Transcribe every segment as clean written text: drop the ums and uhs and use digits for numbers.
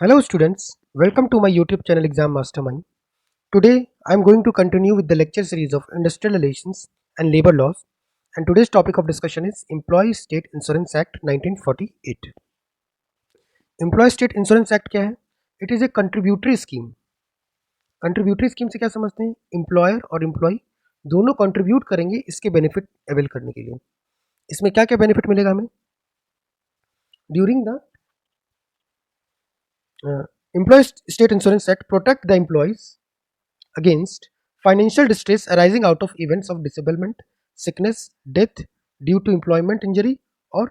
Hello students, welcome to my YouTube channel Exam Mastermind. Today I am going to continue with the lecture series of Industrial Relations and Labor Laws, and today's topic of discussion is Employee State Insurance Act 1948. Employee State Insurance Act क्या है? It is a contributory scheme. Contributory scheme से क्या समझते हैं? Employer और employ दोनों contribute करेंगे इसके बेनिफिट अवेल करने के लिए. इसमें क्या क्या बेनिफिट मिलेगा हमें? During the Employee State Insurance Act protect the employees against financial distress arising out of events of disablement, sickness, death due to employment injury और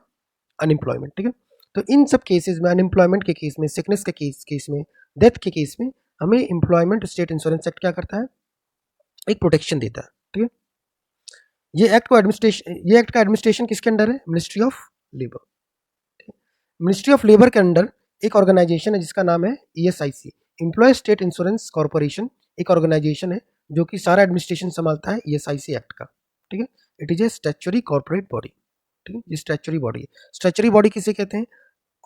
अनएम्प्लॉयमेंट. ठीक है, तो इन सब केसेस में, अनएम्प्लॉयमेंट के केस में, सिकनेस के केस में, डेथ के केस में हमें एम्प्लॉयमेंट स्टेट इंश्योरेंस एक्ट क्या करता है? एक प्रोटेक्शन देता है. ठीक है, ये एक्ट का एडमिनिस्ट्रेशन किसके अंडर है? Ministry of labour. Ministry of labour के अंडर एक ऑर्गेनाइजेशन है जिसका नाम है ESIC, employee state insurance corporation. एक ऑर्गेनाइजेशन है जो कि सारा एडमिनिस्ट्रेशन संभालता है ESIC एक्ट का. ठीक है, it is a statutory corporate body. ठीक है, ये स्टैच्यूटरी बॉडी है. स्टैच्यूटरी बॉडी किसे कहते हैं?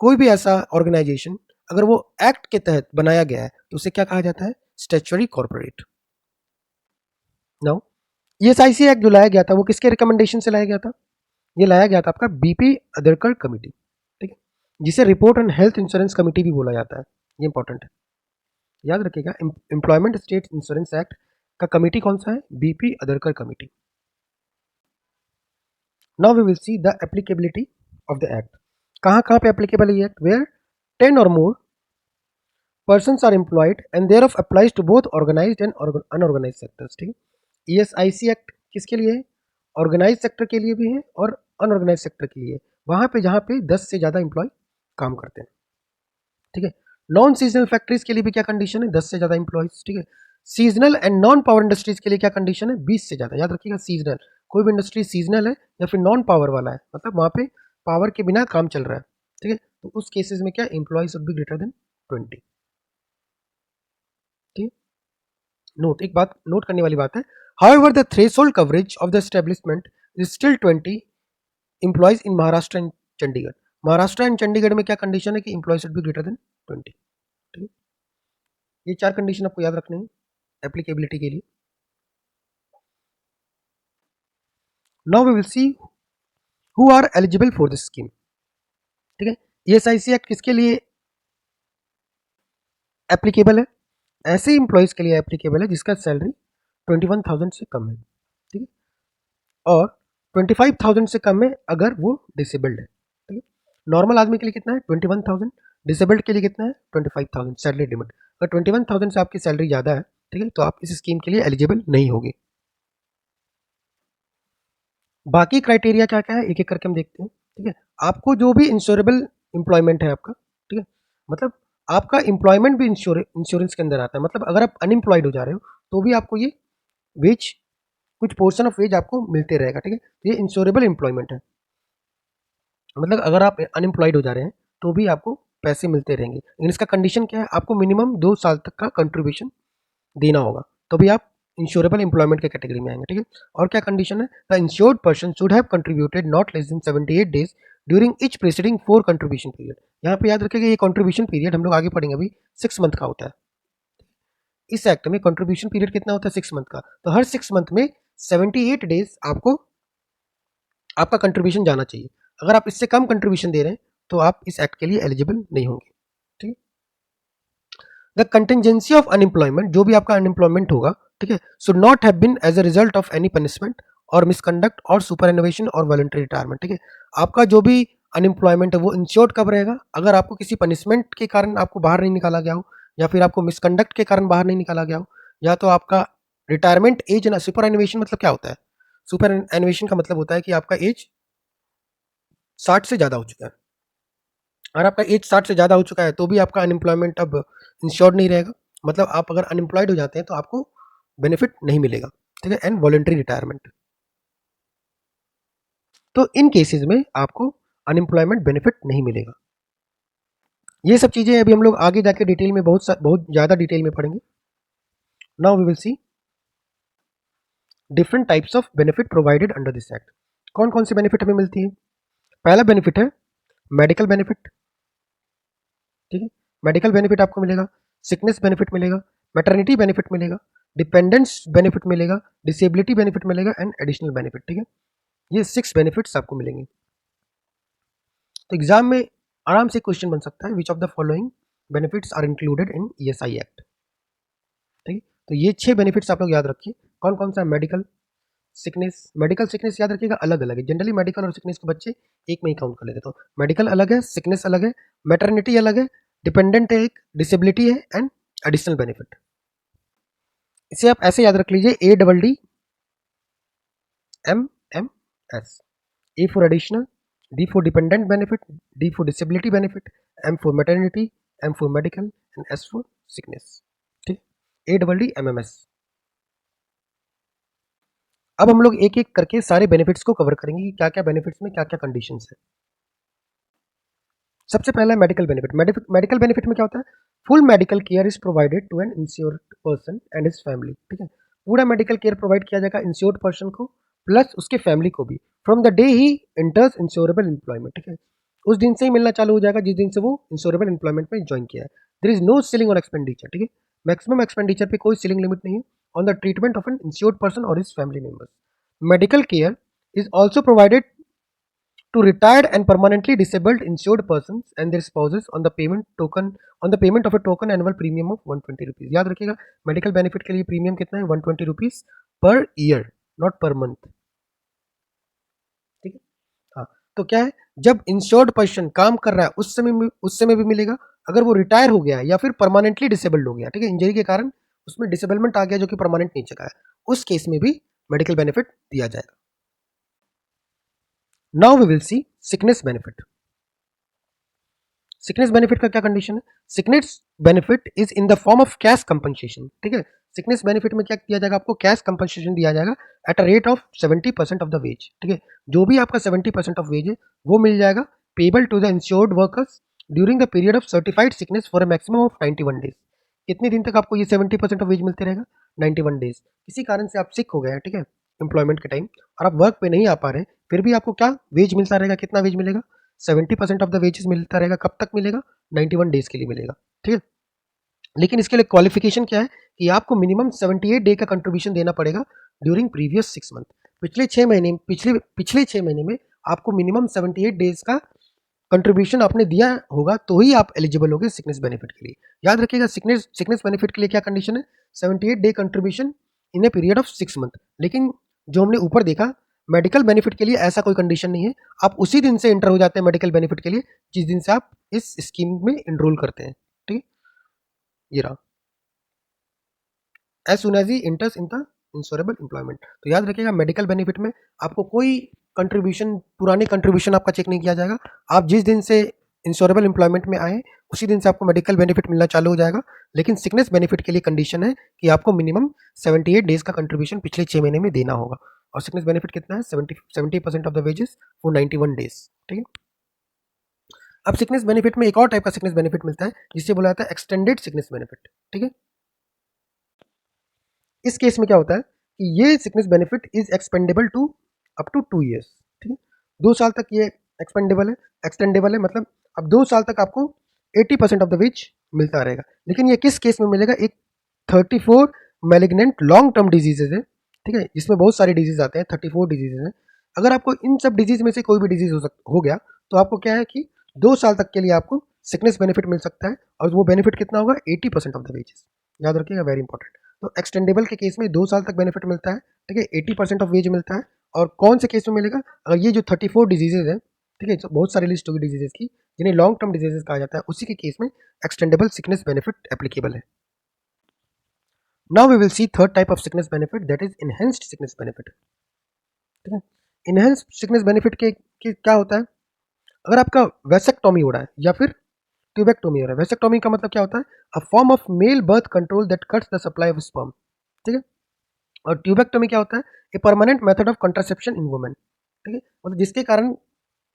कोई भी ऐसा ऑर्गेनाइजेशन अगर वो एक्ट के तहत बनाया गया है तो उसे क्या कहा जाता है? Statutory corporate. Now ESIC act जो लाया गया था वो किसके रिकमेंडेशन से लाया गया था? ये लाया गया था आपका BP अदरकर कमिटी. ठीक है, जिसे report on health insurance committee भी बोला जाता है. ये इंपॉर्टेंट है, याद रखिएगा. एम्प्लॉयमेंट स्टेट इंश्योरेंस एक्ट का कमिटी कौन सा है? BP Adarkar committee. Now we will see the applicability of the act. कहाँ कहाँ पे एप्लीकेबल है ये एक्ट? वेयर 10 और मोर persons are employed and thereof applies to both organized and unorganized sectors. ठीक है, ESIC एक्ट किसके लिए है? ऑर्गेनाइज सेक्टर के लिए भी है और अनऑर्गेनाइज सेक्टर के लिए. वहाँ पे जहाँ पे 10 से ज़्यादा एम्प्लॉय काम करते हैं. ठीक है, नॉन सीजनल फैक्ट्रीज के लिए भी क्या कंडीशन है? 10 से ज़्यादा एम्प्लॉयज. ठीक है, seasonal and non power industries के लिए क्या कंडीशन है? 20 से ज़्यादा. याद रखिएगा, सीजनल, कोई भी इंडस्ट्री सीजनल है या फिर नॉन पावर वाला है, मतलब वहाँ पे पावर के बिना काम चल रहा है. ठीक है, तो उस केसेस में क्या, employees should be greater than 20. ठीक, नोट, एक बात नोट करने वाली बात है. However, the threshold coverage of the establishment is still 20 employees in Maharashtra and Chandigarh. Maharashtra and Chandigarh में क्या कंडीशन है कि employee should be greater than 20. ठीक है, ये 4 कंडीशन आपको याद रखने हैं एप्लीकेबिलिटी के लिए. Now we will see who are eligible for this scheme. ठीक है, ESIC एक्ट किसके लिए एप्लीकेबल है? ऐसे एम्प्लॉयज के लिए एप्लीकेबल है जिसका सैलरी 21,000 से कम है. ठीक है, और 25,000 से कम है अगर वो डिसेबल्ड है. ठीक है, नॉर्मल आदमी के लिए कितना है? 21,000. डिसेबल्ड के लिए कितना है? 25,000 सैलरी लिमिट. अगर 21,000 से आपकी सैलरी ज़्यादा है, ठीक है, तो आप इस स्कीम के लिए एलिजिबल नहीं होगे. बाकी क्राइटेरिया क्या क्या है एक एक करके हम देखते हैं. ठीक है, आपको जो भी इंश्योरेबल एम्प्लॉयमेंट है आपका, ठीक है, मतलब आपका एम्प्लॉयमेंट भी इंश्योरेंस के अंदर आता है. मतलब अगर आप अनएम्प्लॉयड हो जा रहे हो तो भी आपको ये वेज, कुछ पोर्शन ऑफ वेज आपको मिलते रहेगा. ठीक है, तो ये इंश्योरेबल एम्प्लॉयमेंट है. मतलब अगर आप अनएम्प्लॉयड हो जा रहे हैं तो भी आपको पैसे मिलते रहेंगे. लेकिन इसका कंडीशन क्या है? आपको मिनिमम 2 साल तक का कंट्रीब्यूशन देना होगा, तो भी आप इंश्योरेबल एम्प्लॉयमेंट के कैटेगरी में आएंगे. ठीक है, और क्या कंडीशन है? The insured person should have contributed not less than 78 days during each preceding 4 contribution period. यहाँ पे याद रखिएगा, ये कंट्रीब्यूशन पीरियड हम लोग आगे पढ़ेंगे, अभी 6 मंथ का होता है. इस एक्ट में कंट्रीब्यूशन पीरियड कितना होता है? 6 मंथ का. तो हर 6 मंथ में 78 डेज आपको आपका कंट्रीब्यूशन जाना चाहिए. अगर आप इससे कम कंट्रीब्यूशन दे रहे हैं तो आप इस एक्ट के लिए एलिजिबल नहीं होंगे. ठीक है, द कंटिजेंसी ऑफ अनएम्प्लॉयमेंट, जो भी आपका अनएम्प्लॉयमेंट होगा, ठीक है, should not have been as a result of any punishment और मिसकंडक्ट और सुपर एनोवेशन और वॉलंटरी रिटायरमेंट. ठीक है, आपका जो भी अनएम्प्लॉयमेंट है वो इंश्योर्ड कब रहेगा? अगर आपको किसी पनिशमेंट के कारण आपको बाहर नहीं निकाला गया हो, या फिर आपको मिसकंडक्ट के कारण बाहर नहीं निकाला गया हो, या तो आपका रिटायरमेंट एज ना. सुपर एनोवेशन मतलब क्या होता है? सुपर एनोवेशन का मतलब होता है कि आपका एज 60 से ज़्यादा हो चुका है. अगर आपका एज 60 से ज़्यादा हो चुका है तो भी आपका अनएम्प्लॉयमेंट अब इंश्योर्ड नहीं रहेगा. मतलब आप अगर अनएम्प्लॉयड हो जाते हैं तो आपको बेनिफिट नहीं मिलेगा. ठीक है, एंड वॉलंटरी रिटायरमेंट. तो इन केसेस में आपको अनएम्प्लॉयमेंट बेनिफिट नहीं मिलेगा. ये सब चीज़ें अभी हम लोग आगे जाके डिटेल में बहुत ज़्यादा डिटेल में पढ़ेंगे. Now we will see different types of benefit provided under this act. कौन कौन सी बेनिफिट हमें मिलती है? पहला बेनिफिट है मेडिकल बेनिफिट. ठीक है, मेडिकल बेनिफिट आपको मिलेगा, सिकनेस बेनिफिट मिलेगा, मैटरनिटी बेनिफिट मिलेगा, डिपेंडेंस बेनिफिट मिलेगा, डिसेबिलिटी बेनिफिट मिलेगा एंड एडिशनल बेनिफिट। ठीक है, ये 6 बेनिफिट्स आपको मिलेंगे। तो एग्जाम में आराम से क्वेश्चन बन सकता है, which of the following benefits are included in ESI act. ठीक है, तो ये 6 बेनिफिट्स आप लोग याद रखिए। कौन कौन सा? मेडिकल सिकनेस, मेडिकल सिकनेस याद रखिएगा अलग अलग है, जनरली मेडिकल और सिकनेस के बच्चे एक में ही काउंट कर लेते, तो मेडिकल अलग है, सिकनेस अलग है, मैटरनिटी अलग है, डिपेंडेंट है एक, डिसेबिलिटी है एंड एडिशनल बेनिफिट। इसे आप ऐसे याद रख लीजिए, ADD MMS, A for additional, D for dependent benefit, D for disability benefit, M for maternity, M for medical and S for sickness। ठीक, ADD MMS। अब हम लोग एक एक करके सारे बेनिफिट्स को कवर करेंगे कि क्या क्या बेनिफिट्स में क्या क्या कंडीशंस है। सबसे पहला मेडिकल बेनिफिट। मेडिकल बेनिफिट में क्या होता है? Full medical care is provided to an insured person and his family. ठीक है, पूरा मेडिकल केयर प्रोवाइड किया जाएगा इंश्योर्ड पर्सन को प्लस उसके फैमिली को भी, from the day he enters insurable employment. ठीक है, उस दिन से ही मिलना चालू हो जाएगा जिस दिन से वो इंश्योरेबल एम्प्लॉयमेंट में ज्वाइन किया है। There is no ceiling on expenditure. ठीक है, मैक्सिमम एक्सपेंडिचर पे कोई सीलिंग लिमिट नहीं है on the treatment of an insured person और his family members. Medical care is also provided to retired and permanently disabled insured persons and their spouses on the payment of a token annual premium of 120 rupees। याद रखिएगा medical benefit के लिए premium कितना है? 120 rupees per year, not per month. ठीक है, हाँ, तो क्या है, जब इंश्योर्ड पर्सन काम कर रहा है उस समय भी मिलेगा, अगर वो रिटायर हो गया या फिर परमानेंटली डिसेबल्ड हो गया, ठीक है, इंजरी के कारण उसमें डिसेबलमेंट आ गया जो कि परमानेंट नहीं चुका है, उस केस में भी मेडिकल बेनिफिट दिया जाएगा। Now we will see sickness benefit. Sickness benefit का क्या कंडीशन है? Sickness benefit is in the form of cash compensation. ठीक है, सिकनेस बेनिफिट में क्या दिया जाएगा? आपको कैश कंपनसेशन दिया जाएगा at a rate of 70% of the veg. ठीक है, जो भी आपका 70% ऑफ वेज है वो मिल जाएगा, payable to the insured workers during the period of certified sickness for a maximum of 91 days. कितने दिन तक आपको ये 70% ऑफ वेज मिलते रहेगा? 91 डेज। किसी कारण से आप सिक हो गए हैं, ठीक है, एम्प्लॉयमेंट के टाइम, और आप वर्क पे नहीं आ पा रहे, फिर भी आपको क्या वेज मिलता रहेगा? कितना वेज मिलेगा? 70% ऑफ द वेजेस मिलता रहेगा। कब तक मिलेगा? 91 डेज के लिए मिलेगा। ठीक है, लेकिन इसके लिए क्वालिफिकेशन क्या है कि आपको मिनिमम 78 डे का कंट्रीब्यूशन देना पड़ेगा ड्यूरिंग प्रीवियस 6 मंथ। पिछले 6 महीने में आपको मिनिमम 78 डेज का कंट्रीब्यूशन आपने दिया होगा तो ही आप एलिजिबल होगे सिकनेस बेनिफिट के लिए। याद रखिएगा सिकनेस बेनिफिट के लिए क्या कंडीशन है? 78 day contribution in a period of 6 month. लेकिन जो हमने ऊपर देखा, मेडिकल बेनिफिट के लिए ऐसा कोई कंडीशन नहीं है, आप उसी दिन से एंटर हो जाते हैं मेडिकल बेनिफिट के लिए जिस दिन से आप इस स्कीम में एनरोल करते हैं। ठीक है, ये रहा, as soon as he enters in the insurable employment. तो याद रखिएगा मेडिकल बेनिफिट में आपको कोई कंट्रीब्यूशन, पुरानी कंट्रीब्यूशन आपका चेक नहीं किया जाएगा। आप जिस दिन से इंश्योरेबल एम्प्लॉयमेंट में आए उसी दिन से आपको मेडिकल बेनिफिट मिलना चालू हो जाएगा। लेकिन सिकनेस बेनिफिट के लिए कंडीशन है कि आपको मिनिमम 78 डेज का कंट्रीब्यूशन पिछले 6 महीने में देना होगा। और सिकनेस बेनिफिट कितना है? 70% of the wages for 91 days. ठीक है, अब सिकनेस बेनिफिट में एक और टाइप का सिकनेस बेनिफिट मिलता है जिसे बोला जाता है एक्सटेंडेड सिकनेस बेनिफिट। ठीक है, इस केस में क्या होता है कि ये sickness benefit is extendable to up to 2 years. ठीक है, 2 साल तक ये एक्सटेंडेबल है, मतलब अब 2 साल तक आपको 80% ऑफ द वेज मिलता रहेगा। लेकिन ये किस केस में मिलेगा? एक 34 मैलिग्नेंट लॉन्ग टर्म डिजीजेज है, ठीक है, जिसमें बहुत सारे डिजीज आते हैं, 34 डिजीजेज हैं। अगर आपको इन सब डिजीज में से कोई भी डिजीज हो गया तो आपको क्या है कि 2 साल तक के लिए आपको सिकनेस बेनिफिट मिल सकता है, और वो बेनिफिट कितना होगा? 80% ऑफ द वेजेस। याद रखिएगा, वेरी इंपॉर्टेंट। तो एक्सटेंडेबल के केस में 2 साल तक बेनिफिट मिलता है, ठीक है, 80% ऑफ वेज मिलता है। और कौन से केस में मिलेगा? अगर ये जो 34 डिजीजेज है, ठीक है, बहुत सारी लिस्ट होगी डिजीजेज की जिन्हें लॉन्ग टर्म डिजीजेज कहा जाता है, उसी के केस में एक्सटेंडेबल सिकनेस बेनिफिट एप्लीकेबल है। Now we will see third type of sickness benefit, that is enhanced sickness benefit. ठीक है, इनहेंस्ड सिकनेस बेनिफिट के क्या होता है? अगर आपका वेसेक्टोमी हो रहा है या फिर ट्यूबेक्टोमी हो रहा है। वेसेक्टोमी का मतलब क्या होता है? A form of male birth control that cuts the supply of sperm. ठीक है, और ट्यूबेक्टोमी क्या होता है? A permanent method of contraception in women. ठीक है, मतलब जिसके कारण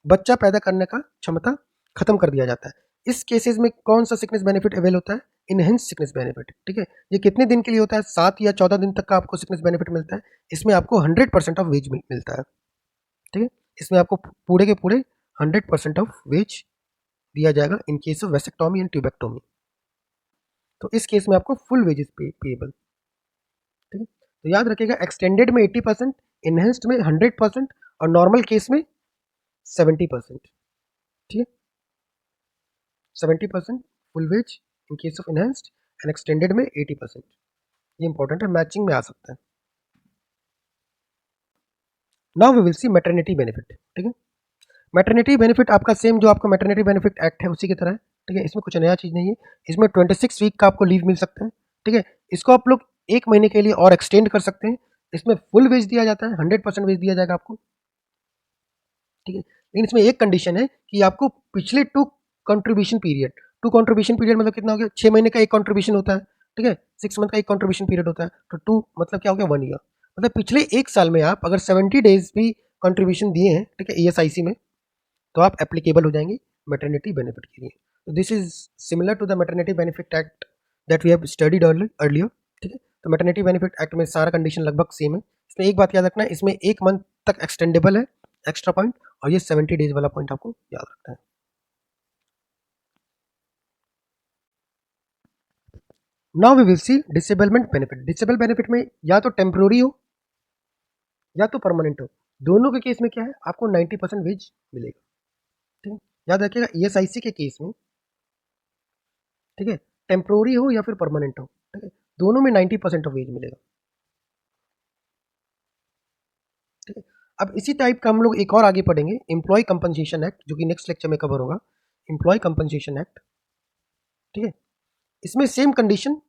बच्चा पैदा करने का क्षमता खत्म कर दिया जाता है। इस केसेस में कौन सा सिकनेस बेनिफिट अवेल होता है? Enhance sickness benefit. ठीक है, ये कितने दिन के लिए होता है? 7 या 14 दिन तक का आपको सिकनेस बेनिफिट मिलता है। इसमें आपको 100% ऑफ वेज मिलता है। ठीक है, इसमें आपको पूरे के पूरे 100% ऑफ वेज दिया जाएगा in case of vasectomy and tubectomy. तो इस केस में आपको फुल वेजेस पेएबल, ठीक है। तो याद रखिएगा एक्सटेंडेड में 80%, इनहेंस्ड में 100% और नॉर्मल केस में 70%, ठीक है। 70% full ways in case of enhanced and extended में 80%। ये इंपॉर्टेंट है, मैचिंग में आ सकता है। Now we will see maternity benefit, ठीक है। मैटरनिटी बेनिफिट आपका सेम जो आपका मैटरनिटी बेनिफिट एक्ट है उसी की तरह है, ठीक है। इसमें कुछ नया चीज़ नहीं है। इसमें 26 वीक का आपको लीव मिल सकता है, ठीक है। इसको आप लोग 1 महीने के लिए और एक्सटेंड कर सकते हैं। इसमें फुल वेज दिया जाता है, 100% वेज दिया जाएगा आपको, ठीक है। लेकिन इसमें एक कंडीशन है कि आपको पिछले टू कंट्रीब्यूशन पीरियड मतलब कितना हो गया, 6 महीने का एक कंट्रीब्यूशन होता है, ठीक है। 6 मंथ का एक कंट्रीब्यूशन पीरियड होता है, तो 2 मतलब क्या हो गया, 1 ईयर। मतलब पिछले 1 साल में आप अगर 70 डेज भी कंट्रीब्यूशन दिए हैं, ठीक है, ईएसआईसी में, तो आप एप्लीकेबल हो जाएंगे मैटरनिटी बेनिफिट के लिए। तो this is similar to the maternity benefit act that we have studied earlier, ठीक है। तो मैटरनिटी बेनिफिट एक्ट में सारा कंडीशन लगभग सेम है। इसमें एक बात याद रखना है, इसमें 1 मंथ तक एक्सटेंडेबल है, एक्स्ट्रा पॉइंट, और ये 70 डेज वाला पॉइंट आपको याद रखना है। Now we will see disablement benefit. Disable benefit में या तो टेम्प्रोरी हो या तो परमानेंट हो, दोनों के केस में क्या है, आपको 90% वेज मिलेगा, ठीक है। याद रखिएगा ईएसआईसी के केस में, ठीक है, टेम्प्रोरी हो या फिर परमानेंट हो, ठीक है, दोनों में 90% ऑफ वेज मिलेगा, ठीक है। अब इसी टाइप का हम लोग एक और आगे पढ़ेंगे, एम्प्लॉय कंपनसेशन एक्ट, जो कि नेक्स्ट लेक्चर में कवर होगा, एम्प्लॉय कंपनसेशन एक्ट, ठीक है। इसमें सेम कंडीशन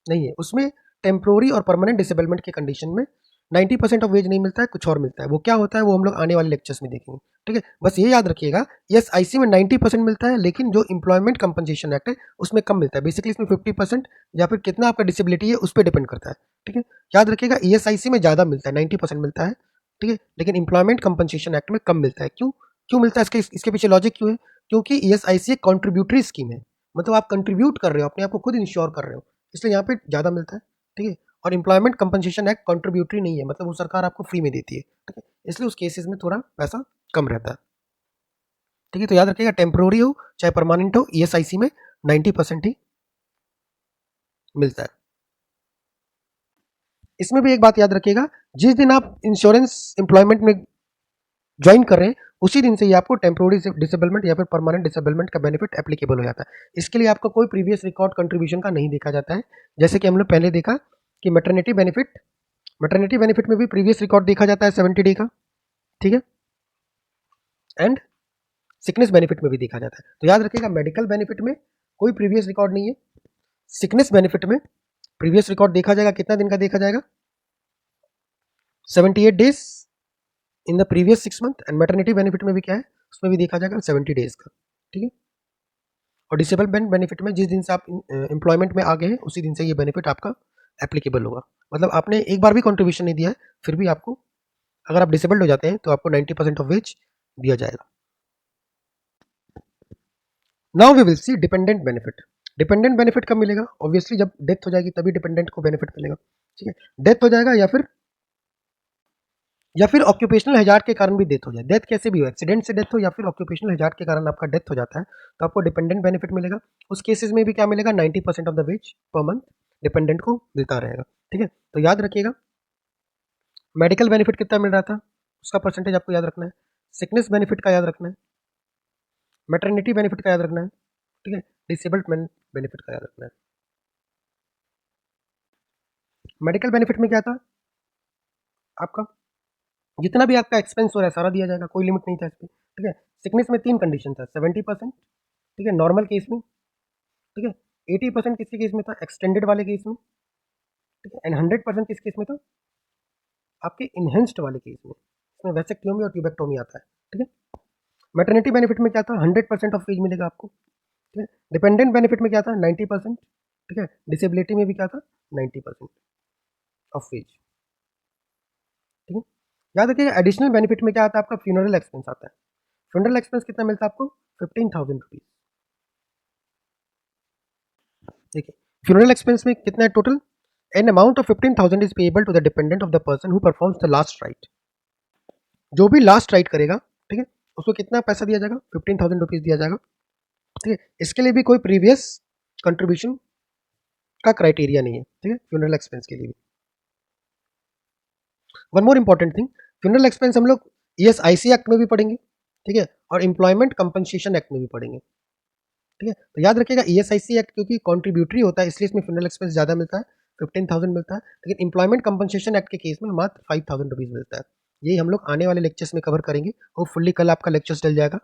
नहीं है, उसमें टेम्प्रोरी और परमानेंट डिसेबलमेंट के कंडीशन में 90% ऑफ वेज नहीं मिलता है, कुछ और मिलता है। वो क्या होता है वो हम लोग आने वाले लेक्चर्स में देखेंगे, ठीक है। बस ये याद रखिएगा, यस आईसी में 90% मिलता है, लेकिन जो एम्प्लॉयमेंट कंपनसेशन एक्ट है उसमें कम मिलता है। बेसिकली इसमें 50% या फिर कितना आपका डिसेबिलिटी है उस पर डिपेंड करता है, ठीक है। याद रखिएगा ईएसआईसी में ज़्यादा मिलता है, 90% मिलता है, ठीक है, लेकिन एम्प्लॉयमेंट कंपनसेशन एक्ट में कम मिलता है। क्यों क्यों मिलता है, इसके पीछे लॉजिक क्यों है? क्योंकि ईएसआईसी एक कॉन्ट्रीब्यूटरी स्कीम है, मतलब आप कंट्रीब्यूट कर रहे हो, अपने आप को खुद इंश्योर कर रहे हो, इसलिए यहाँ पे ज़्यादा मिलता है, ठीक है। और एम्प्लॉयमेंट कंपनसेशन एक्ट कॉन्ट्रीब्यूटरी नहीं है, मतलब वो सरकार आपको फ्री में देती है, ठीक है, इसलिए उस केसेस में थोड़ा पैसा कम रहता है, ठीक है। तो याद रखिएगा टेम्प्रोरी हो चाहे परमानेंट हो, ईएसआईसी में 90% ही मिलता है। इसमें भी एक बात याद रखिएगा, जिस दिन आप इंश्योरेंस एम्प्लॉयमेंट में ज्वाइन कर रहे हैं उसी दिन से ही आपको टेम्प्रोरी डिसेबलमेंट या फिर परमानेंट डिसेबलमेंट का बेनिफिट एप्लीकेबल हो जाता है। इसके लिए आपको कोई प्रीवियस रिकॉर्ड कंट्रीब्यूशन का नहीं देखा जाता है, जैसे कि हम लोग पहले देखा कि मैटरनिटी बेनिफिट में भी प्रीवियस रिकॉर्ड देखा जाता है 70 डे का, ठीक है, एंड सिकनेस बेनिफिट में भी देखा जाता है। तो याद रखिएगा मेडिकल बेनिफिट में कोई प्रीवियस रिकॉर्ड नहीं है, सिकनेस बेनिफिट में प्रीवियस रिकॉर्ड देखा जाएगा, कितना दिन का देखा जाएगा, 78 days in the previous 6 month, and maternity benefit में भी क्या है, उसमें भी देखा जाएगा 70 डेज का, ठीक है। और डिसेबलमेंट बेनिफिट में जिस दिन से आप एम्प्लॉयमेंट में आ गए हैं उसी दिन से ये बेनिफिट आपका एप्लीकेबल होगा। मतलब आपने एक बार भी कंट्रीब्यूशन नहीं दिया है, फिर भी आपको, अगर आप डिसेबल्ड हो जाते हैं तो आपको 90% ऑफ वेज दिया जाएगा। Now we will see dependent benefit. Dependent benefit कब मिलेगा? ऑब्वियसली जब डेथ हो जाएगी तभी डिपेंडेंट को बेनिफिट मिलेगा, ठीक है। डेथ हो जाएगा या फिर ऑक्यूपेशनल हैजार्ड के कारण भी डेथ हो जाए, डेथ कैसे भी हो, एक्सीडेंट से डेथ हो या फिर ऑक्यूपेशनल हैजार्ड के कारण आपका डेथ हो जाता है, तो आपको डिपेंडेंट बेनिफिट मिलेगा। उस केसेस में भी क्या मिलेगा, 90% of the veg per month dependent को मिलता रहेगा, ठीक है। तो याद रखिएगा मेडिकल बेनिफिट कितना मिल रहा था उसका परसेंटेज आपको याद रखना है, सिकनेस बेनिफिट का याद रखना है, मैटरनिटी बेनिफिट का याद रखना है, ठीक है, डिसेबल्ड बेनिफिट का याद रखना है। मेडिकल बेनिफिट में क्या था, आपका जितना भी आपका एक्सपेंस हो रहा है सारा दिया जाएगा, कोई लिमिट नहीं था इस पर, ठीक है। सिकनेस में 3 कंडीशन था, 70%, ठीक है, नॉर्मल केस में, ठीक है, 80% किसके केस में था, एक्सटेंडेड वाले केस में, ठीक है, एंड 100% किस केस में था, आपके इनहेंस्ड वाले केस में, इसमें वैसेक्टोमी और ट्यूबेक्टोमी आता है, ठीक है। मैटरनिटी बेनिफिट में क्या था, 100% ऑफ वेज मिलेगा आपको, ठीक है। डिपेंडेंट बेनिफिट में क्या था, 90%, ठीक है। डिसेबिलिटी में भी क्या था, 90% ऑफ वेज, ठीक है। याद रखिएगा एडिशनल बेनिफिट में क्या आता है, आपका फ्यूनरल एक्सपेंस आता है। फ्यूनरल एक्सपेंस कितना मिलता है आपको, 15,000 रुपीज, देखिए फ्यूनरल एक्सपेंस में कितना है total, an amount of 15,000 is payable to the dependent of the person who performs the last rite. जो भी लास्ट राइट करेगा, ठीक है, उसको कितना पैसा दिया जाएगा, 15,000 रुपीज दिया जाएगा, ठीक है। इसके लिए भी कोई प्रीवियस कंट्रीब्यूशन का क्राइटेरिया नहीं है, ठीक है, फ्यूनरल एक्सपेंस के लिए भी। One more important thing, funeral expense हम लोग ईएसआईसी एक्ट में भी पढ़ेंगे, ठीक है, और एम्प्लॉयमेंट कंपनसेशन एक्ट में भी पढ़ेंगे, ठीक है। तो याद रखिएगा ईएसआईसी एक्ट क्योंकि कॉन्ट्रीब्यूटरी होता है इसलिए इसमें फ्यूनरल एक्सपेंस ज़्यादा मिलता है, 15,000 मिलता है, लेकिन एम्प्लॉयमेंट कंपनसेशन एक्ट के केस में मात्र 5,000 रुपीज़ मिलता है। यही हम लोग आने वाले लेक्चर्स में कवर करेंगे, होपफुली कल आपका लेक्चर्स चल जाएगा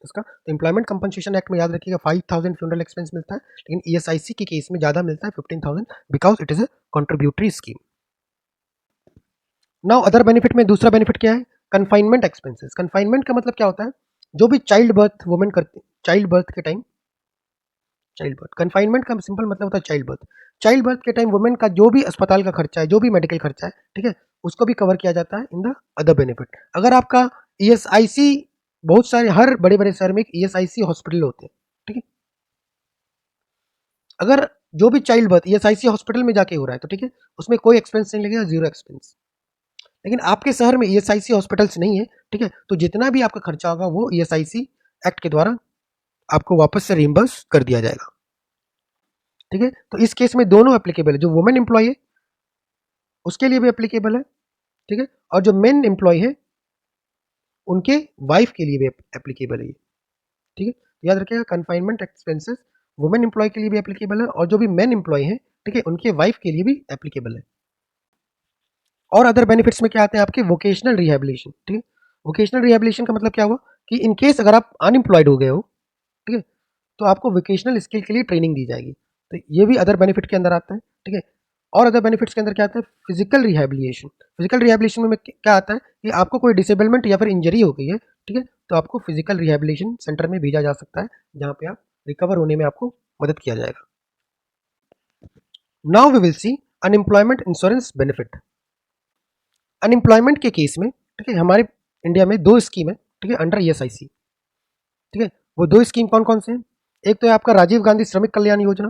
इसका। तो एम्प्लॉयमेंट कंपनसेशन एक्ट में याद रखिएगा 5,000 फ्यूनरल एक्सपेंस मिलता है, लेकिन ईएसआईसी के केस में ज़्यादा मिलता है 15,000 because it is a contributory scheme. Now other benefit में दूसरा बेनिफिट क्या है, कन्फाइनमेंट एक्सपेंसेस। कन्फाइनमेंट का मतलब क्या होता है, जो भी चाइल्ड बर्थ वुमेन करती, चाइल्ड बर्थ के टाइम, चाइल्ड बर्थ, कन्फाइनमेंट का सिंपल मतलब होता है चाइल्ड बर्थ। चाइल्ड बर्थ के टाइम वुमेन का जो भी अस्पताल का खर्चा है, जो भी मेडिकल खर्चा है, ठीक है, उसको भी कवर किया जाता है इन द अदर बेनिफिट। अगर आपका ईएसआईसी, बहुत सारे हर बड़े बड़े शहर में ईएसआईसी हॉस्पिटल होते हैं, ठीक है, अगर जो भी चाइल्ड बर्थ ईएसआईसी हॉस्पिटल में जाके हो रहा है तो ठीक है, उसमें कोई एक्सपेंस नहीं लगेगा, जीरो एक्सपेंस। लेकिन आपके शहर में ईएसआईसी हॉस्पिटल्स नहीं है, ठीक है, तो जितना भी आपका खर्चा होगा वो ईएसआईसी एक्ट के द्वारा आपको वापस से रिइंबर्स कर दिया जाएगा, ठीक है। तो इस केस में दोनों एप्लीकेबल है, जो वुमेन एम्प्लॉय है उसके लिए भी एप्लीकेबल है, ठीक है, और जो मेन एम्प्लॉय है उनके वाइफ के लिए भी एप्लीकेबल है ये, ठीक है। याद रखिएगा कन्फाइनमेंट एक्सपेंसेस वुमेन एम्प्लॉय के लिए भी एप्लीकेबल है और जो भी मेन एम्प्लॉय है, ठीक है, उनके वाइफ के लिए भी एप्लीकेबल है। और अदर बेनिफिट्स में क्या आते हैं आपके, वोकेशनल रिहेबिलिटेशन, ठीक है। वोकेशनल रिहेबिलिटेशन का मतलब क्या हुआ कि इन केस अगर आप अनएम्प्लॉयड हो गए हो, ठीक है, तो आपको वोकेशनल स्किल के लिए ट्रेनिंग दी जाएगी, तो ये भी अदर बेनिफिट के अंदर आता है, ठीक है। और अदर बेनिफिट्स के अंदर क्या आता है, फिजिकल रिहेबिलिटेशन। फिजिकल रिहेबिलिटेशन में क्या आता है कि आपको कोई डिसेबलमेंट या फिर इंजरी हो गई है, ठीक है, तो आपको फिजिकल रिहेबिलिटेशन सेंटर में भेजा जा सकता है जहाँ पे आप रिकवर होने में आपको मदद किया जाएगा। Now we will see unemployment insurance benefit. Unemployment के केस में, ठीक है, हमारे इंडिया में दो स्कीम है, ठीक है, अंडर ईएसआईसी, ठीक है। वो दो स्कीम कौन कौन से हैं, एक तो है आपका राजीव गांधी श्रमिक कल्याण योजना,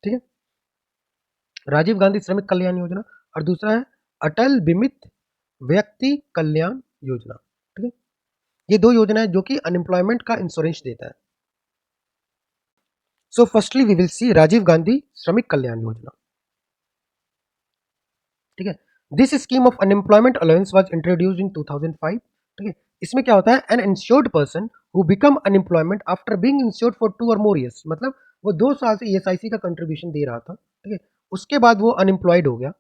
ठीक है, राजीव गांधी श्रमिक कल्याण योजना, और दूसरा है अटल बीमित व्यक्ति कल्याण योजना, ठीक है। ये दो योजना है जो कि अनएम्प्लॉयमेंट का इंश्योरेंस देता है। So firstly we will see Rajiv Gandhi Shramik Kalyan Yojana, ठीक है। This scheme of unemployment allowance was introduced in 2005, ठीक है। इसमें क्या होता है, an insured person who become unemployment after being insured for 2 और मोर ईयर्स, मतलब वो 2 साल से ईएसआईसी का कंट्रीब्यूशन दे रहा था, ठीक है, उसके बाद वो अनएम्प्लॉयड हो गया,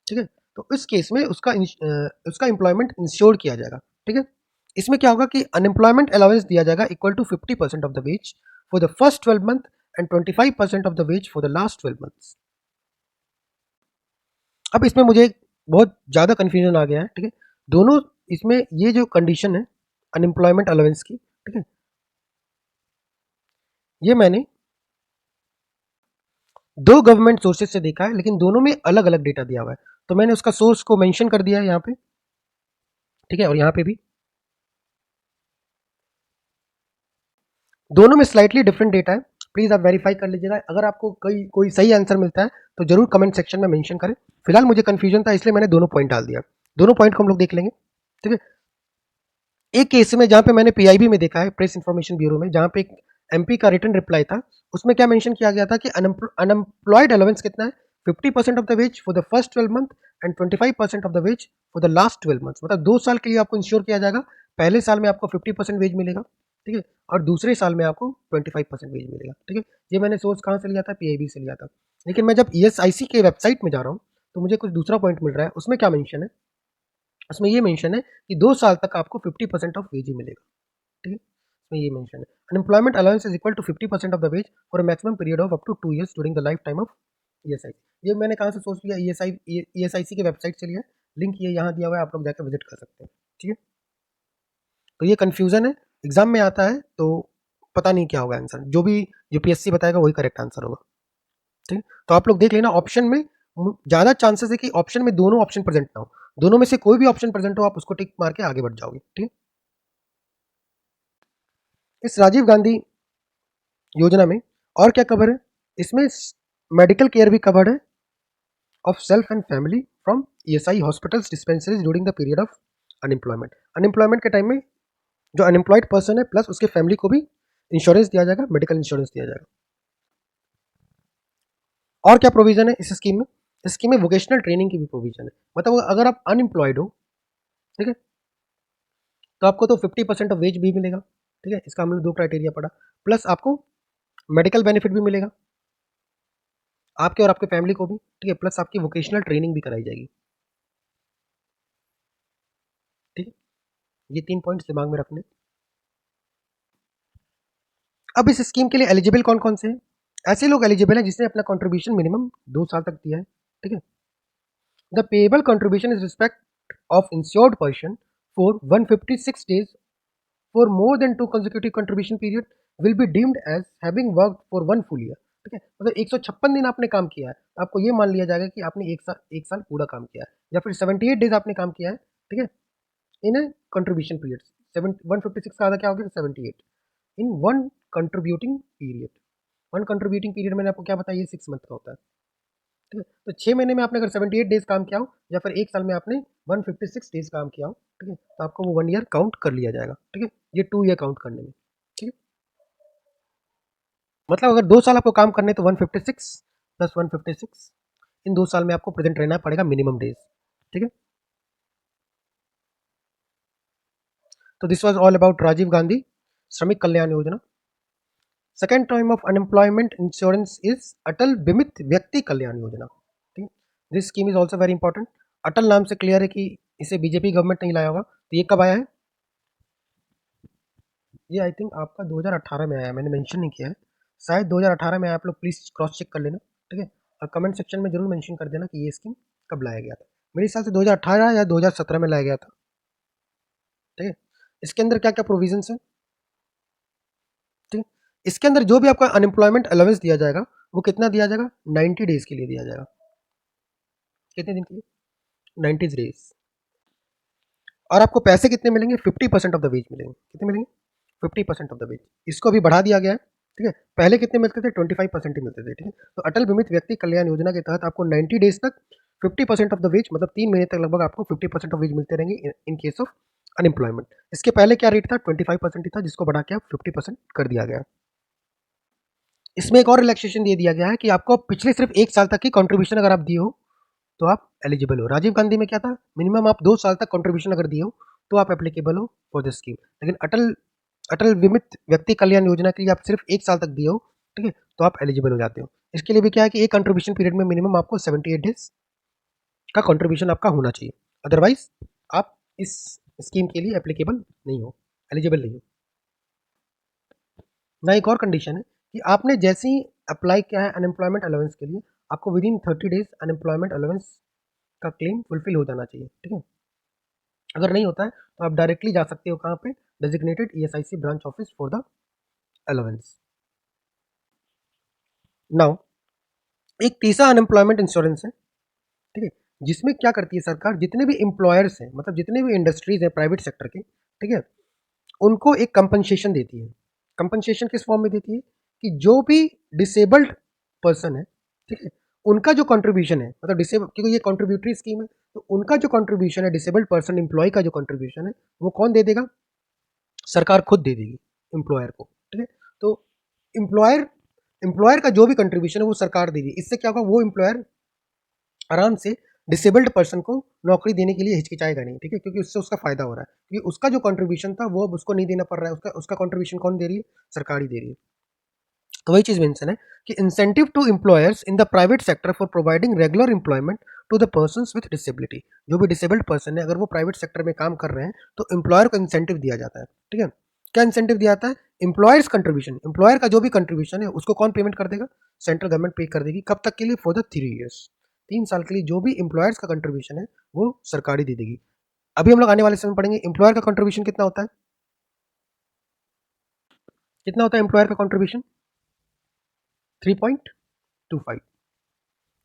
ठीक है, तो इस केस में उसका एम्प्लॉयमेंट इंश्योर किया जाएगा, ठीक है। इसमें क्या होगा कि अनएम्प्लॉयमेंट अलाउंस दिया जाएगा equal to 50% of the wage for the first 12 month and 25% of the wage for the last 12 months. अब इसमें मुझे बहुत ज़्यादा कन्फ्यूजन आ गया है, ठीक है, दोनों इसमें ये जो कंडीशन है अनएम्प्लॉयमेंट अलाउंस की, ठीक है, ये मैंने दो गवर्नमेंट सोर्सेज से देखा है लेकिन दोनों में अलग अलग डेटा दिया हुआ है, तो मैंने उसका सोर्स को मेंशन कर दिया है यहाँ पे, ठीक है, और यहाँ पे भी दोनों में स्लाइटली डिफरेंट डेटा है। प्लीज़ आप वेरीफाई कर लीजिएगा, अगर आपको कोई सही आंसर मिलता है तो जरूर कमेंट सेक्शन में मेंशन करें। फिलहाल मुझे कंफ्यूजन था इसलिए मैंने दोनों पॉइंट डाल दिया, दोनों पॉइंट को हम लोग देख लेंगे, ठीक है। एक केस में जहाँ पे मैंने पीआईबी में देखा है, प्रेस इंफॉर्मेशन ब्यूरो में, जहाँ पे एक एमपी का रिटर्न रिप्लाई था, उसमें क्या मेंशन किया गया था कि अनएम्प्लॉयड अलाउंस कितना है, 50% of the wage for the first 12 month and 25% of the wage for the last 12 months, मतलब 2 साल के लिए आपको इंश्योर किया जाएगा। पहले साल में आपको 50% वेज मिलेगा, ठीक है, और दूसरे साल में आपको 25% वेज मिलेगा, ठीक है। ये मैंने सोर्स कहाँ से लिया था, पीआईबी से लिया था। लेकिन मैं जब ईएसआईसी के वेबसाइट में जा रहा हूँ तो मुझे कुछ दूसरा पॉइंट मिल रहा है, उसमें क्या मेंशन है, उसमें ये मेंशन है कि 2 साल तक आपको 50% ऑफ वेज ही मिलेगा, ठीक है, इसमें ये मेंशन है unemployment allowance is equal to 50% of the wage for a maximum period of up to 2 years during the lifetime of ESI. ये मैंने कहाँ से सोर्स लिया, ईएसआईसी की वेबसाइट से लिया, लिंक ये यहाँ दिया हुआ है, आप लोग जाकर विजिट कर सकते हैं, ठीक है। तो ये कन्फ्यूजन है, एग्जाम में आता है तो पता नहीं क्या होगा आंसर, जो भी यूपीएससी बताएगा वही करेक्ट आंसर होगा, ठीक है। तो आप लोग देख लेना, ऑप्शन में ज़्यादा चांसेस है कि ऑप्शन में दोनों ऑप्शन प्रेजेंट ना हो, दोनों में से कोई भी ऑप्शन प्रेजेंट हो आप उसको टिक मार के आगे बढ़ जाओगे, ठीक है। इस राजीव गांधी योजना में और क्या कवर है, इसमें मेडिकल केयर भी कवर्ड है of self and family from ESI hospitals dispensaries during the period of unemployment. Unemployment के टाइम में जो अनएम्प्लॉयड पर्सन है प्लस उसके फैमिली को भी इंश्योरेंस दिया जाएगा, मेडिकल इंश्योरेंस दिया जाएगा। और क्या प्रोविजन है इस स्कीम में? इस स्कीम में वोकेशनल ट्रेनिंग की भी प्रोविजन है। मतलब अगर आप अनएम्प्लॉयड हो, ठीक है, तो आपको तो 50% ऑफ वेज भी मिलेगा, ठीक है, इसका हमने 2 क्राइटेरिया पढ़ा, प्लस आपको मेडिकल बेनिफिट भी मिलेगा, आपके और आपके फैमिली को भी, ठीक है, प्लस आपकी वोकेशनल ट्रेनिंग भी कराई जाएगी, ठीक है। ये 3 पॉइंट्स दिमाग में रखने। अब इस स्कीम के लिए एलिजिबल कौन-कौन से हैं? ऐसे लोग एलिजिबल हैं जिसने अपना कंट्रीब्यूशन मिनिमम 2 साल तक दिया है, ठीक है। The payable contribution is respect of insured person for 156 days for more than 2 consecutive contribution period will be deemed as having worked for 1 full year, ठीक है। मतलब 156 दिन आपने काम किया है, आपको ये मान लिया जाएगा कि आपने एक साल पूरा काम किया है, या फिर 78 डेज आपने काम किया है, ठीक है, इन ए कंट्रीब्यूशन पीरियड। 156 का आधा क्या हो गया? 78 in one contributing period. One contributing period मैंने आपको क्या बताया, ये 6 मंथ का होता है, ठीक है। तो 6 महीने में आपने अगर 78 डेज काम किया हो, या फिर एक साल में आपने 156 डेज काम किया हो, ठीक है, तो आपको वो 1 ईयर काउंट कर लिया जाएगा, ठीक है। ये 2 ईयर काउंट करने में, ठीक है। मतलब अगर 2 साल आपको काम करने तो 156 प्लस 156, इन 2 साल में आपको प्रेजेंट रहना पड़ेगा मिनिमम डेज, ठीक है। तो this was all about Rajiv Gandhi Shramik Kalyan Yojana. Second time of unemployment insurance is Atal Bimit Vyakti Kalyan Yojana, ठीक है। This scheme is also very important. Atal नाम से क्लियर है कि इसे बीजेपी गवर्नमेंट नहीं लाया होगा, तो ये कब आया है? ये आई थिंक आपका 2018 में आया है, मैंने मेंशन नहीं किया है, शायद 2018 में आया। आप लोग प्लीज़ क्रॉस चेक कर लेना, ठीक है, और कमेंट सेक्शन में जरूर मेंशन कर देना कि ये स्कीम कब लाया गया था। मेरे हिसाब से 2018 या 2017 में लाया गया था, ठीक है। इसके अंदर क्या क्या प्रोविजंस है, ठीक है। इसके अंदर जो भी आपका अनएम्प्लॉयमेंट अलाउंस दिया जाएगा वो कितना दिया जाएगा? 90 डेज के लिए दिया जाएगा। कितने दिन के लिए? 90 डेज। और आपको पैसे कितने मिलेंगे? 50% ऑफ द वेज मिलेंगे। कितने मिलेंगे? 50% ऑफ द वेज। इसको अभी बढ़ा दिया गया है, ठीक है। पहले कितने मिलते थे? 25% ही मिलते थे, ठीक है। तो अटल बीमित व्यक्ति कल्याण योजना के तहत आपको 90 डेज तक 50% ऑफ द वेज, मतलब 3 महीने तक लगभग आपको 50% ऑफ वेज मिलते रहेंगे इन केस ऑफ अनएम्प्लॉयमेंट। इसके पहले क्या रेट था? 25% ही था, जिसको बढ़ा के अब 50% कर दिया गया। इसमें एक और रिलैक्सेशन दे दिया गया है कि आपको पिछले सिर्फ 1 साल तक की कंट्रीब्यूशन अगर आप दिए हो तो आप एलिजिबल हो। राजीव गांधी में क्या था? मिनिमम आप 2 साल तक कंट्रीब्यूशन अगर दिए हो तो आप एप्लीकेबल हो फॉर दिस स्कीम। लेकिन अटल अटल बीमित व्यक्ति कल्याण योजना के लिए आप सिर्फ 1 साल तक दिए हो, ठीक है, तो आप एलिजिबल हो जाते हो। इसके लिए भी क्या है कि एक कंट्रीब्यूशन पीरियड में मिनिमम आपको 78 डेज का कंट्रीब्यूशन आपका होना चाहिए, अदरवाइज आप इस स्कीम के लिए एप्लीकेबल नहीं हो, एलिजिबल नहीं हो। ना एक और कंडीशन है कि आपने जैसे ही अप्लाई किया है अनएम्प्लॉयमेंट अलाउंस के लिए, आपको with in 30 days unemployment allowance का क्लेम फुलफिल हो जाना चाहिए, ठीक है। अगर नहीं होता है तो आप डायरेक्टली जा सकते हो कहाँ पे? Designated ESIC branch office for the allowance. Now एक तीसरा अनएम्प्लॉयमेंट इंश्योरेंस है, ठीक है, जिसमें क्या करती है सरकार? जितने भी एम्प्लॉयर्स हैं, मतलब जितने भी इंडस्ट्रीज हैं प्राइवेट सेक्टर के, ठीक है, उनको एक कंपनसेशन देती है। कंपनसेशन किस फॉर्म में देती है? कि जो भी डिसेबल्ड पर्सन है, ठीक है, उनका जो कंट्रीब्यूशन है, मतलब डिसेबल, क्योंकि ये कंट्रीब्यूटरी स्कीम है, तो उनका जो कंट्रीब्यूशन है, डिसेबल्ड पर्सन एम्प्लॉय का जो कंट्रीब्यूशन है, वो कौन दे देगा? सरकार खुद दे देगी एम्प्लॉयर को, ठीक है। तो एम्प्लॉयर एम्प्लॉयर का जो भी कंट्रीब्यूशन है वो सरकार देगी। इससे क्या होगा? वो एम्प्लॉयर आराम से डिसेबल्ड पर्सन को नौकरी देने के लिए हिचकिचाएगा नहीं, ठीक है, क्योंकि उससे उसका फायदा हो रहा है, क्योंकि उसका जो कंट्रीब्यूशन था वो अब उसको नहीं देना पड़ रहा है, उसका उसका कंट्रीब्यूशन कौन दे रही है? सरकार ही दे रही है। तो वही चीज मेंशन है कि incentive to employers in the private sector for providing regular employment to the persons with disability. जो भी डिसेबल्ड पर्सन है, अगर वो प्राइवेट सेक्टर में काम कर रहे हैं तो एम्प्लॉयर को इंसेंटिव दिया जाता है, ठीक है। क्या इंसेंटिव दिया जाता है? एम्प्लॉयर्स कंट्रीब्यूशन, एम्प्लॉयर का जो भी कंट्रीब्यूशन है उसको कौन पेमेंट कर देगा? सेंट्रल गवर्नमेंट पे कर देगी। कब तक के लिए? फॉर द 3 ईयर्स, 3 साल के लिए जो भी एम्प्लॉयर्स का कंट्रीब्यूशन है वो सरकारी दे देगी। अभी हम लोग आने वाले समय में पढ़ेंगे एम्प्लॉयर का कंट्रीब्यूशन कितना होता है। कितना होता है एम्प्लॉयर का कंट्रीब्यूशन? 3.25,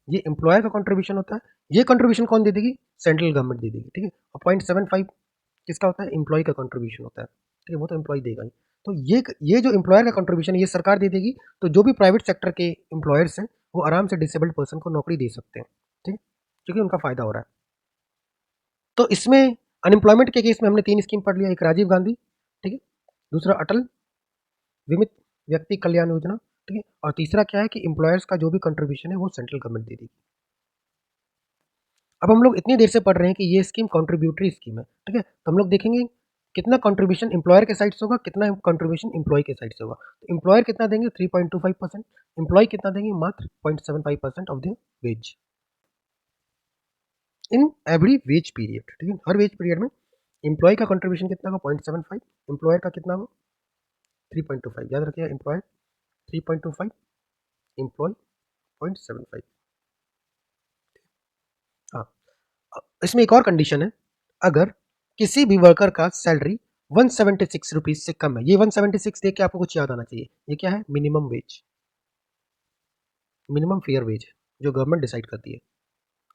ये एम्प्लॉयर का कंट्रीब्यूशन होता है। ये कंट्रीब्यूशन कौन दे देगी? सेंट्रल गवर्नमेंट दे देगी, ठीक है। और 0.75 किसका होता है? एम्प्लॉय का कंट्रीब्यूशन होता है, ठीक है, वो तो एम्प्लॉय देगा ही। तो ये जो एम्प्लॉयर का कंट्रीब्यूशन है ये सरकार दे देगी। तो जो भी प्राइवेट सेक्टर के एम्प्लॉयर्स हैं वो आराम से डिसेबल्ड पर्सन को नौकरी दे सकते हैं, ठीक है, क्योंकि उनका फायदा हो रहा है। तो इसमें अनएम्प्लॉयमेंट के केस में हमने 3 स्कीम पढ़ लिया। एक राजीव गांधी, ठीक है, दूसरा अटल बीमित व्यक्ति कल्याण योजना, ठीक है, और तीसरा क्या है कि एम्प्लॉयर्स का जो भी कंट्रीब्यूशन है वो सेंट्रल गवर्नमेंट दे देगी। अब हम लोग इतनी देर से पढ़ रहे हैं कि ये स्कीम कॉन्ट्रीब्यूटरी स्कीम है, ठीक है, तो हम लोग देखेंगे कितना कंट्रीब्यूशन एम्प्लॉयर के साइड से होगा, कितना कंट्रीब्यूशन एम्प्लॉय के साइड से होगा। तो एम्प्लॉयर कितना देंगे 3.25%, एम्प्लॉय कितना देंगे मात्र 0.75% of the wage in every wage period, ठीक है, हर वेज पीरियड में एम्प्लॉय का कंट्रीब्यूशन कितना होगा 0.75, एम्प्लॉयर का कितना होगा 3.25, याद रखिएगा एम्प्लॉयर 3.25, एम्प्लॉय 0.75। हाँ, इसमें एक और कंडीशन है, अगर किसी भी वर्कर का सैलरी 176 रुपीज से कम है, ये 176 देख के आपको कुछ याद आना चाहिए, ये क्या है minimum wage, minimum fair wage जो गवर्नमेंट डिसाइड करती है,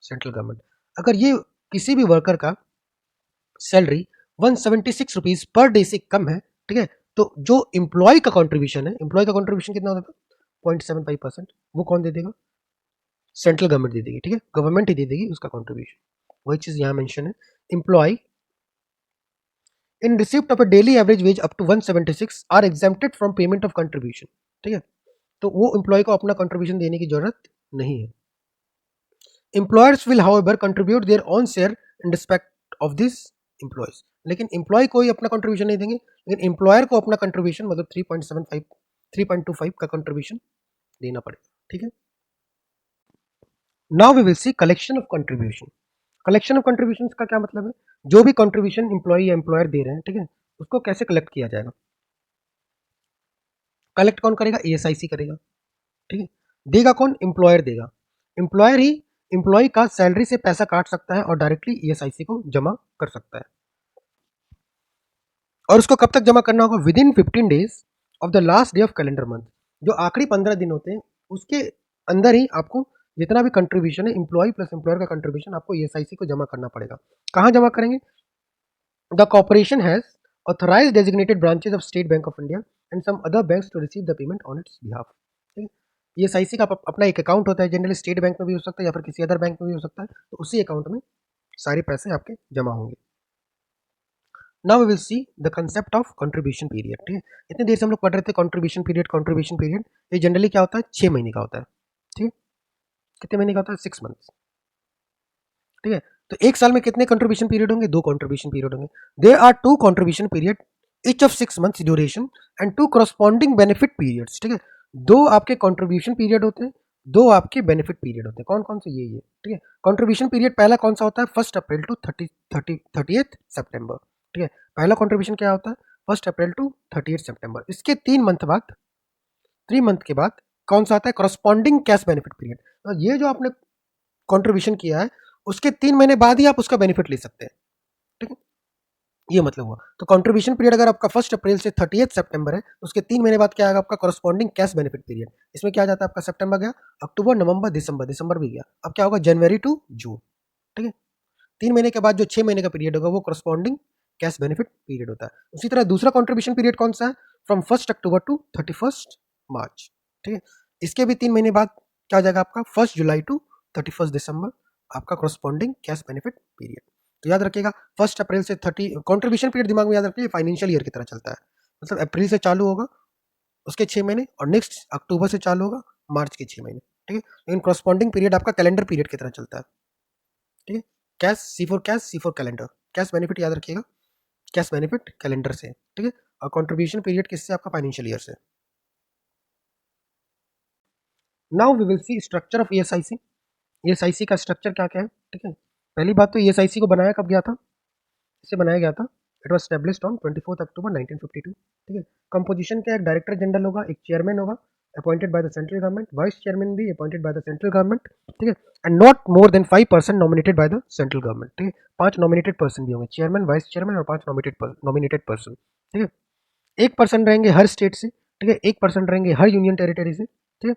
सेंट्रल गवर्नमेंट। अगर ये किसी भी वर्कर का सैलरी 176 रुपीज पर डे से कम है, ठीक है, तो जो एम्प्लॉय का कंट्रीब्यूशन है, एम्प्लॉय का कंट्रीब्यूशन कितना होता है 0.75%, वो कौन दे देगा सेंट्रल गवर्नमेंट दे देगी, ठीक है, गवर्नमेंट ही दे देगी उसका कंट्रीब्यूशन। वही चीज यहाँ मेंशन है, employ in receipt of a daily average wage up to 176 are exempted from payment of contribution, ठीक है, तो वो एम्प्लॉय को अपना कंट्रीब्यूशन देने की जरूरत नहीं है। Employers will however contribute their own share in respect of this employees, लेकिन एम्प्लॉय को ही अपना कंट्रीब्यूशन नहीं देंगे, लेकिन एम्प्लॉयर को अपना कंट्रीब्यूशन मतलब 3.75 3.25 का कंट्रीब्यूशन देना पड़ेगा, ठीक है। Now we will see collection of contribution. Collection of contribution का क्या मतलब है, जो भी कंट्रीब्यूशन एम्प्लॉय या एम्प्लॉयर दे रहे हैं, ठीक है, उसको कैसे कलेक्ट किया जाएगा। कलेक्ट कौन करेगा, ईएसआईसी करेगा, ठीक है, देगा कौन, एम्प्लॉयर देगा, एम्प्लॉयर ही एम्प्लॉय का सैलरी से पैसा काट सकता है और डायरेक्टली ईएसआईसी को जमा कर सकता है। और उसको कब तक जमा करना होगा, with in 15 days of the last day of calendar month, जो आखिरी 15 दिन होते हैं उसके अंदर ही आपको जितना भी कंट्रीब्यूशन है एम्प्लॉय प्लस एम्प्लॉयर का कंट्रीब्यूशन आपको ईएसआईसी को जमा करना पड़ेगा। कहाँ जमा करेंगे, the corporation has authorized designated branches of State Bank of India and some other banks to receive the payment on its behalf, ठीक है, ईएसआईसी का अपना एक अकाउंट होता है, जनरली स्टेट बैंक में भी हो सकता है या फिर किसी अदर बैंक में भी हो सकता है, तो उसी अकाउंट में सारे पैसे आपके जमा होंगे। Now we will see the concept of contribution period, ठीक है, इतनी देर से हम लोग पढ़ रहे थे कंट्रीब्यूशन पीरियड, कंट्रीब्यूशन पीरियड ये जनरली क्या होता है 6 महीने का होता है, ठीक है, कितने महीने का होता है 6 मंथ्स, ठीक है, तो एक साल में कितने कंट्रीब्यूशन पीरियड होंगे, 2 कंट्रीब्यूशन पीरियड होंगे, there are 2 contribution period each of 6 months duration and 2 corresponding benefit periods, ठीक है, 2 आपके कंट्रीब्यूशन पीरियड होते हैं, 2 आपके बेनिफिट पीरियड होते हैं, कौन कौन से ये, ठीक है, कंट्रीब्यूशन पीरियड पहला कौन सा होता है 1 अप्रैल टू 30th सितंबर, ठीक है, पहला कंट्रीब्यूशन क्या होता है 1 अप्रैल टू 30th सितंबर, इसके 3 मंथ बाद 3 मंथ के बाद कौन सा आता है करस्पॉन्डिंग कैश बेनिफिट पीरियड, तो ये जो आपने कंट्रीब्यूशन किया है उसके 3 महीने बाद ही आप उसका बेनिफिट ले सकते हैं, ठीक है, ये मतलब हुआ। तो कंट्रीब्यूशन पीरियड अगर आपका 1 अप्रैल से 30th सितंबर है, तो उसके 3 महीने बाद क्या आएगा आपका करस्पॉन्डिंग कैश बेनिफिट पीरियड, इसमें क्या आ जाता है आपका सितंबर गया, अक्टूबर नवंबर दिसंबर, दिसंबर भी गया, अब क्या होगा जनवरी टू जून, ठीक है, 3 महीने के बाद जो 6 महीने का पीरियड होगा वो करस्पॉन्डिंग कैश बेनिफिट पीरियड होता है। उसी तरह दूसरा कंट्रीब्यूशन पीरियड कौन सा है, फ्रॉम 1 अक्टूबर टू 31 मार्च, ठीक है, इसके भी 3 महीने बाद क्या हो जाएगा आपका 1 जुलाई टू 31 दिसंबर, आपका करस्पॉन्डिंग कैश बेनिफिट पीरियड। तो याद रखिएगा 1 अप्रैल से 30 कंट्रीब्यूशन पीरियड दिमाग में याद रखिए, फाइनेंशियल ईयर की तरह चलता है, मतलब अप्रैल से चालू होगा उसके 6 महीने और नेक्स्ट अक्टूबर से चालू होगा मार्च के 6 महीने, ठीक है, लेकिन करस्पॉन्डिंग पीरियड आपका कैलेंडर पीरियड की तरह चलता है, ठीक है, cash C for calendar, cash benefit याद रखिएगा, कैश बेनिफिट कैलेंडर से, ठीक है, और कंट्रीब्यूशन पीरियड किससे आपका फाइनेंशियल ईयर से। Now we will see structure of ESIC, ESIC का स्ट्रक्चर क्या क्या है, ठीक है, पहली बात तो ईएसआईसी को बनाया कब गया था, इसे बनाया गया था, इट वाज एस्टैब्लिश्ड ऑन 24 अक्टूबर 1952, ठीक है, कंपोजिशन क्या है, डायरेक्टर जनरल होगा, एक चेयरमैन होगा appointed by the central government, vice chairman भी appointed by the central government, ठीक है, and not more than 5% nominated by the central government, ठीक है, 5 नॉमिनेटेड पर्सन भी होंगे, चेयरमैन वाइस चेयरमैन और 5 नॉमिनेटेड पर्सन, ठीक है, 1% रहेंगे हर स्टेट से, ठीक है, 1% रहेंगे हर यूनियन टेरिटरी से, ठीक है,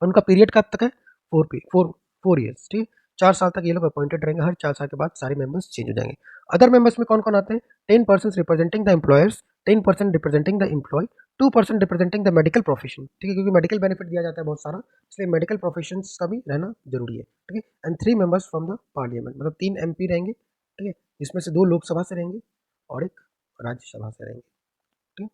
उनका पीरियड कब तक है 4 ईयर्स, ठीक है, 4 साल तक ये लोग अपॉइंटेड रहेंगे, हर 4 साल के बाद सारे मेंबर्स चेंज हो जाएंगे। अदर मेंबर्स में कौन कौन आते हैं, 10% representing the employers, 10% representing the employ, 2% representing the medical profession, ठीक है, क्योंकि मेडिकल बेनिफिट दिया जाता है बहुत सारा, इसलिए मेडिकल प्रोफेशन का भी रहना जरूरी है, ठीक है, and 3 members from the parliament, मतलब 3 एमपी रहेंगे, ठीक है, जिसमें से 2 लोकसभा से रहेंगे और एक राज्यसभा से रहेंगे, ठीक है।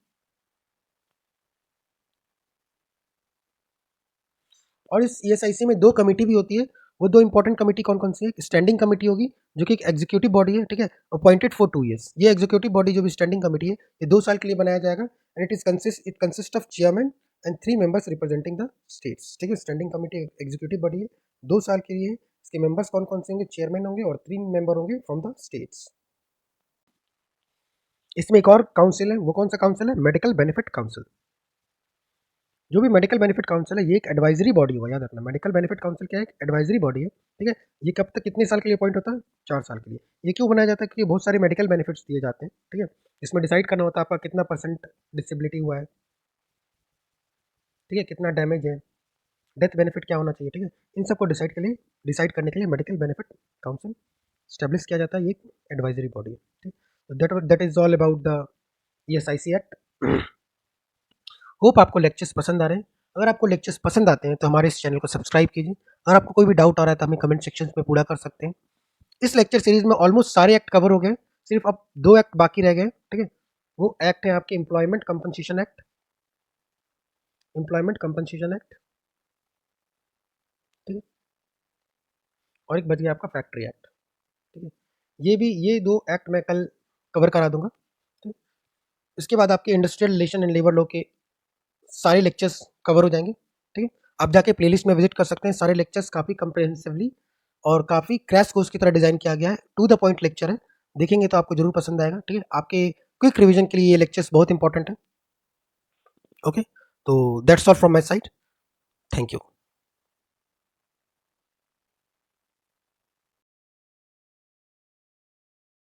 और इस ईएसआईसी में 2 कमेटी भी होती है। वो 2 इंपॉर्टेंट कमेटी कौन-कौन सी है? स्टैंडिंग कमेटी होगी, जो कि एक एग्जीक्यूटिव बॉडी है, ठीक है? Appointed for 2 years. ये एग्जीक्यूटिव बॉडी जो भी स्टैंडिंग कमेटी है, ये 2 साल के लिए बनाया जाएगा and it consist of chairman and 3 members representing the states, ठीक है? स्टैंडिंग कमेटी एग्जीक्यूटिव बॉडी है, 2 साल के लिए। इसके मेंबर्स कौन-कौन से होंगे? चेयरमैन होंगे और 3 मेंबर होंगे फ्रॉम द स्टेट्स। इसमें एक और काउंसिल है, वो कौन सा काउंसिल है? Medical benefit council. जो भी मेडिकल बेनिफिट काउंसिल है, ये एक एडवाइजरी बॉडी होगा, याद रखना। मेडिकल बेनिफिट काउंसिल क्या है? एक एडवाइजरी बॉडी है, ठीक है? ये कब तक, कितने साल के लिए अपॉइंट होता है? 4 साल के लिए। ये क्यों बनाया जाता है? क्योंकि बहुत सारे मेडिकल बेनिफिट्स दिए जाते हैं, ठीक है? इसमें डिसाइड करना होता है आपका कितना % डिसेबिलिटी हुआ है, ठीक है? कितना डैमेज है, डेथ बेनिफिट क्या होना चाहिए, ठीक है? इन सबको डिसाइड करने के लिए मेडिकल बेनिफिट काउंसिल स्टेब्लिश किया जाता है। ये एक एडवाइजरी बॉडी है, ठीक? That is all about the ESIC act. Hope आपको लेक्चर्स पसंद आ रहे हैं। अगर आपको लेक्चर्स पसंद आते हैं तो हमारे इस चैनल को सब्सक्राइब कीजिए। अगर आपको कोई भी डाउट आ रहा है तो हमें कमेंट सेक्शन में पूरा कर सकते हैं। इस लेक्चर सीरीज में ऑलमोस्ट सारे एक्ट कवर हो गए, सिर्फ अब 2 एक्ट बाकी रह गए, ठीक है? वो एक्ट है आपके employment compensation act, employment compensation act, ठीक है? और एक बच गया आपका फैक्ट्री एक्ट, ठीक है? ये 2 एक्ट मैं कल कवर करा दूंगा, ठीक है? इसके बाद आपके industrial relation and labour law के सारे लेक्चर्स कवर हो जाएंगे, ठीक है? आप जाके प्लेलिस्ट में विजिट कर सकते हैं। सारे लेक्चर्स काफ़ी कंप्रेहेंसिवली और काफ़ी क्रैश कोर्स की तरह डिज़ाइन किया गया है। टू द पॉइंट लेक्चर है, देखेंगे तो आपको जरूर पसंद आएगा, ठीक है? आपके क्विक रिवीजन के लिए ये लेक्चर्स बहुत इंपॉर्टेंट है। ओके, तो that's all from my side. Thank you.